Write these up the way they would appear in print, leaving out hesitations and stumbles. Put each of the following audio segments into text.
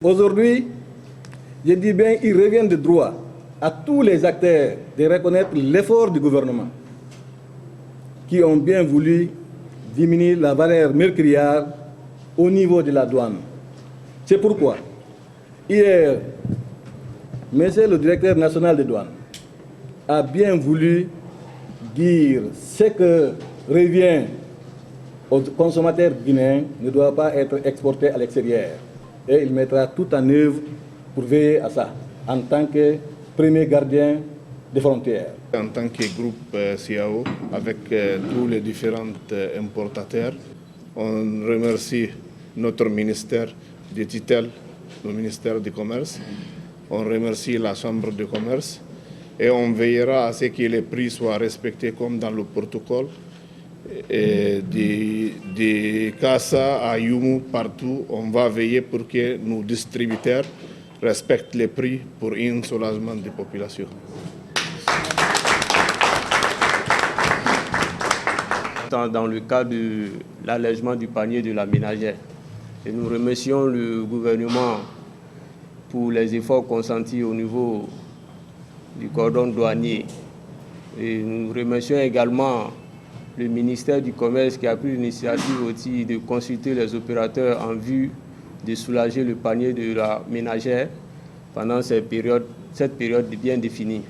Aujourd'hui, je dis bien, il revient de droit à tous les acteurs de reconnaître l'effort du gouvernement qui ont bien voulu diminuer la valeur mercuriale au niveau de la douane. C'est pourquoi, hier, monsieur le directeur national des douanes a bien voulu dire ce que revient aux consommateurs guinéens ne doit pas être exporté à l'extérieur. Et il mettra tout en œuvre pour veiller à ça, en tant que premier gardien des frontières. En tant que groupe CAO, avec tous les différents importateurs, on remercie notre ministère de tutelle, le ministère du Commerce, on remercie la Chambre de commerce et on veillera à ce que les prix soient respectés comme dans le protocole. Et de Kassa à Yumu, partout, on va veiller pour que nos distributeurs respectent les prix pour un soulagement des populations. Dans le cadre de l'allègement du panier de la ménagère. Et nous remercions le gouvernement pour les efforts consentis au niveau du cordon douanier. Et nous remercions également le ministère du Commerce qui a pris l'initiative aussi de consulter les opérateurs en vue de soulager le panier de la ménagère pendant cette période bien définie.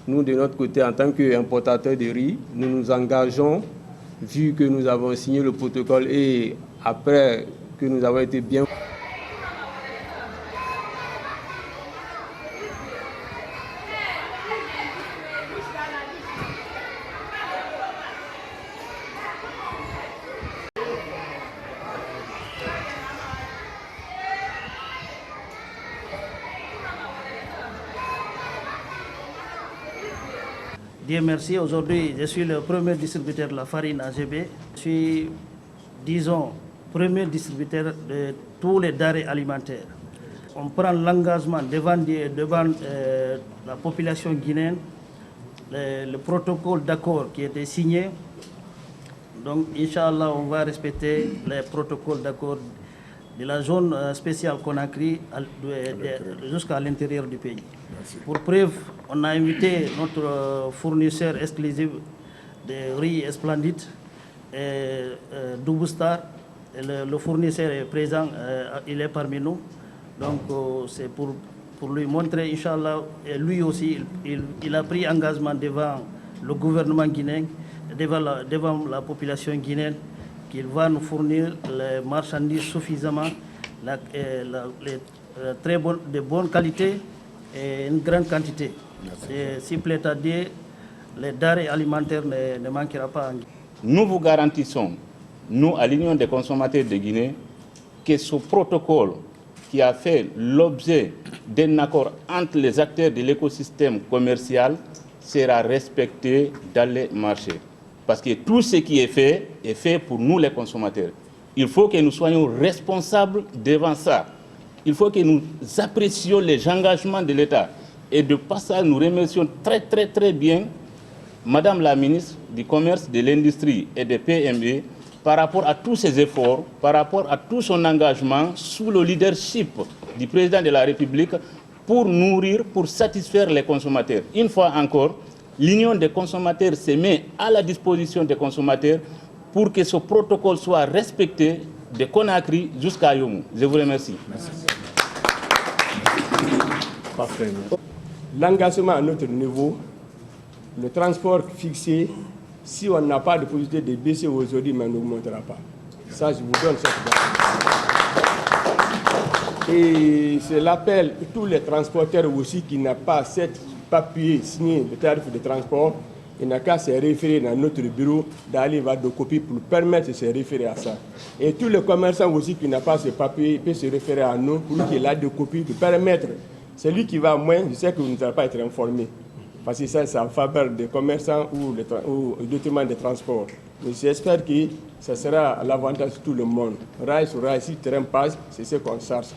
Nous, de notre côté, en tant qu'importateurs de riz, nous nous engageons, vu que nous avons signé le protocole et après que nous avons été bien... Dieu merci, aujourd'hui je suis le premier distributeur de la farine AGB. Je suis, disons, premier distributeur de tous les denrées alimentaires. On prend l'engagement devant la population guinéenne, le protocole d'accord qui a été signé. Donc, Inch'Allah, on va respecter les protocoles d'accord de la zone spéciale Conakry jusqu'à l'intérieur du pays. Merci. Pour preuve, on a invité notre fournisseur exclusif de riz Splendide, Doubou-Star. Le fournisseur est présent, il est parmi nous. Donc c'est pour lui montrer, Inch'Allah, et lui aussi, il a pris engagement devant le gouvernement guinéen, devant la population guinéenne, qu'il va nous fournir les marchandises suffisamment, de bonne qualité et une grande quantité. S'il plaît à dire, les denrées alimentaires ne manquera pas. Nous vous garantissons, nous, à l'Union des consommateurs de Guinée, que ce protocole qui a fait l'objet d'un accord entre les acteurs de l'écosystème commercial sera respecté dans les marchés. Parce que tout ce qui est fait pour nous les consommateurs. Il faut que nous soyons responsables devant ça. Il faut que nous apprécions les engagements de l'État. Et de passage, nous remercions très bien Madame la ministre du Commerce, de l'Industrie et des PME par rapport à tous ses efforts, par rapport à tout son engagement sous le leadership du président de la République pour nourrir, pour satisfaire les consommateurs. Une fois encore, l'Union des consommateurs se met à la disposition des consommateurs pour que ce protocole soit respecté de Conakry jusqu'à Yomou. Je vous remercie. Merci. Parfait. L'engagement à notre niveau, le transport fixé, si on n'a pas de possibilité de baisser aujourd'hui, mais on n'augmentera pas. Ça, je vous donne cette garantie. Et c'est l'appel à tous les transporteurs aussi qui n'ont pas cette papier signé de tarif de transport. Il n'a qu'à se référer dans notre bureau d'aller voir des copies pour permettre de se référer à ça. Et tous les commerçants aussi qui n'ont pas ce papier peuvent se référer à nous pour qu'il ait des copies pour permettre. Celui qui va moins, je sais que vous ne allez pas être informé. Parce que ça, c'est en faveur des commerçants ou au détriment des transports. Mais j'espère que ça sera à l'avantage de tout le monde. Rail sur rail, si le terrain passe, c'est ce qu'on cherche.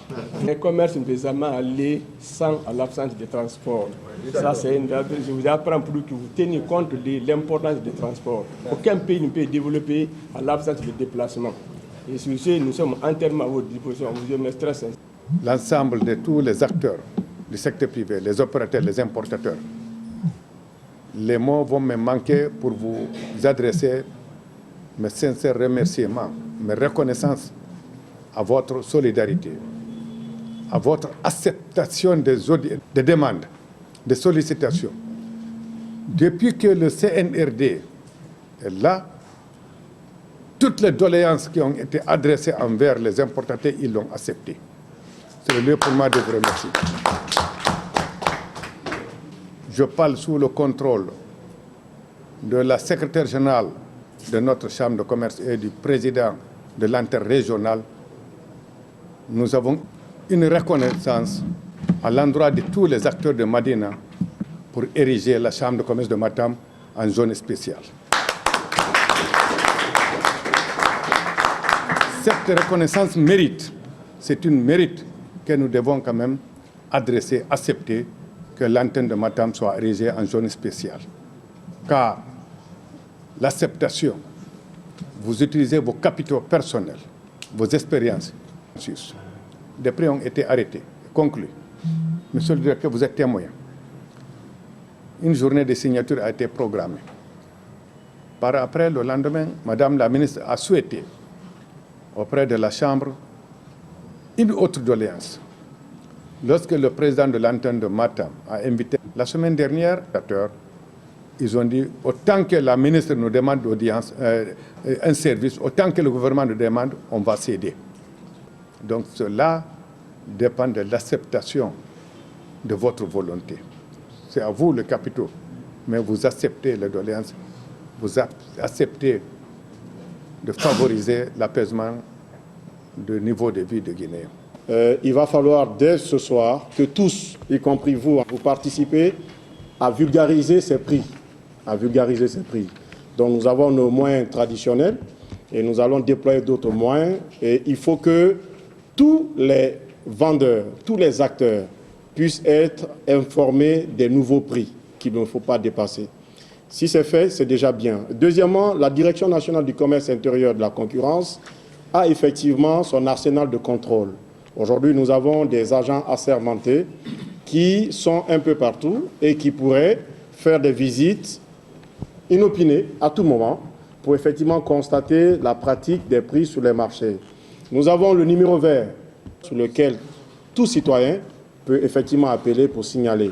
Les commerces ne peuvent jamais aller sans l'absence de transport. Ça, je vous apprends pour que vous teniez compte de l'importance des transports. Aucun pays ne peut développer à l'absence de déplacement. Et sur ce, nous sommes entièrement à votre disposition. Vous remercie très sincèrement. l'ensemble de tous les acteurs du secteur privé, les opérateurs, les importateurs. Les mots vont me manquer pour vous adresser mes sincères remerciements, mes reconnaissances à votre solidarité, à votre acceptation des demandes, des sollicitations. Depuis que le CNRD est là, toutes les doléances qui ont été adressées envers les importateurs, ils l'ont accepté. C'est le lieu pour moi de vous remercier. Je parle sous le contrôle de la secrétaire générale de notre Chambre de commerce et du président de l'interrégional. Nous avons une reconnaissance à l'endroit de tous les acteurs de Madina pour ériger la Chambre de commerce de Matam en zone spéciale. Cette reconnaissance mérite, c'est une mérite que nous devons quand même adresser, accepter que l'antenne de Matam soit érigée en zone spéciale. Car l'acceptation, vous utilisez vos capitaux personnels, vos expériences. Des prix ont été arrêtés, conclus. Monsieur le directeur, vous êtes témoin. Une journée de signature a été programmée. Par après, le lendemain, Madame la ministre a souhaité, auprès de la Chambre, une autre doléance. Lorsque le président de l'antenne de Matam a invité la semaine dernière, ils ont dit, autant que la ministre nous demande d'audience, un service, autant que le gouvernement nous demande, on va céder. Donc cela dépend de l'acceptation de votre volonté. C'est à vous le capitaux, mais vous acceptez les doléances, vous acceptez de favoriser l'apaisement du niveau de vie de Guinée. Il va falloir dès ce soir que tous, y compris vous participez à vulgariser ces prix. Donc nous avons nos moyens traditionnels et nous allons déployer d'autres moyens. Et il faut que tous les vendeurs, tous les acteurs puissent être informés des nouveaux prix qu'il ne faut pas dépasser. Si c'est fait, c'est déjà bien. Deuxièmement, la Direction nationale du commerce intérieur et de la concurrence a effectivement son arsenal de contrôle. Aujourd'hui, nous avons des agents assermentés qui sont un peu partout et qui pourraient faire des visites inopinées à tout moment pour effectivement constater la pratique des prix sur les marchés. Nous avons le numéro vert sur lequel tout citoyen peut effectivement appeler pour signaler.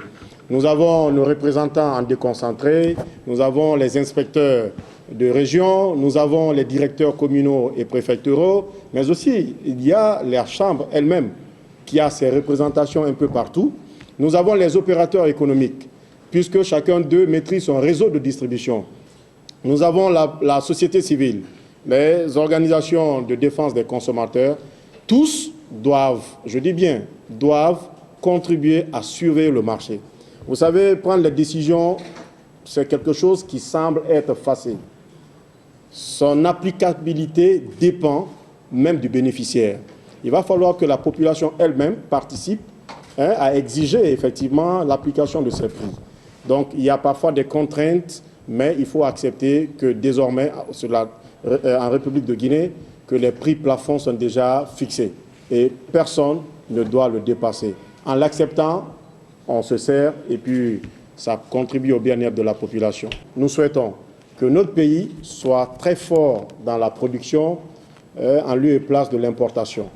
Nous avons nos représentants en déconcentré, nous avons les inspecteurs de région, nous avons les directeurs communaux et préfectoraux, mais aussi il y a la Chambre elle-même qui a ses représentations un peu partout. Nous avons les opérateurs économiques, puisque chacun d'eux maîtrise son réseau de distribution. Nous avons la société civile, les organisations de défense des consommateurs. Tous doivent, je dis bien, doivent contribuer à surveiller le marché. Vous savez, prendre les décisions, c'est quelque chose qui semble être facile. Son applicabilité dépend même du bénéficiaire. Il va falloir que la population elle-même participe à exiger effectivement l'application de ces prix. Donc il y a parfois des contraintes, mais il faut accepter que désormais, en République de Guinée, que les prix plafonds sont déjà fixés et personne ne doit le dépasser. En l'acceptant, on se sert et puis ça contribue au bien-être de la population. Nous souhaitons que notre pays soit très fort dans la production en lieu et place de l'importation.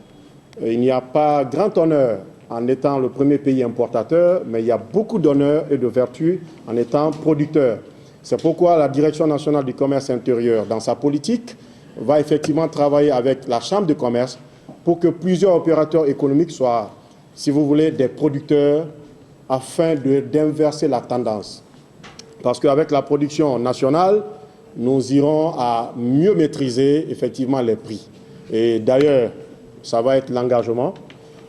Il n'y a pas grand honneur en étant le premier pays importateur, mais il y a beaucoup d'honneur et de vertu en étant producteur. C'est pourquoi la Direction nationale du commerce intérieur, dans sa politique, va effectivement travailler avec la Chambre de commerce pour que plusieurs opérateurs économiques soient, si vous voulez, des producteurs afin d'inverser la tendance. Parce qu'avec la production nationale, nous irons à mieux maîtriser effectivement les prix. Et d'ailleurs, ça va être l'engagement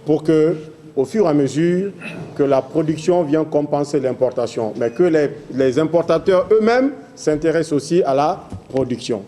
pour que, au fur et à mesure que la production vient compenser l'importation, mais que les importateurs eux-mêmes s'intéressent aussi à la production.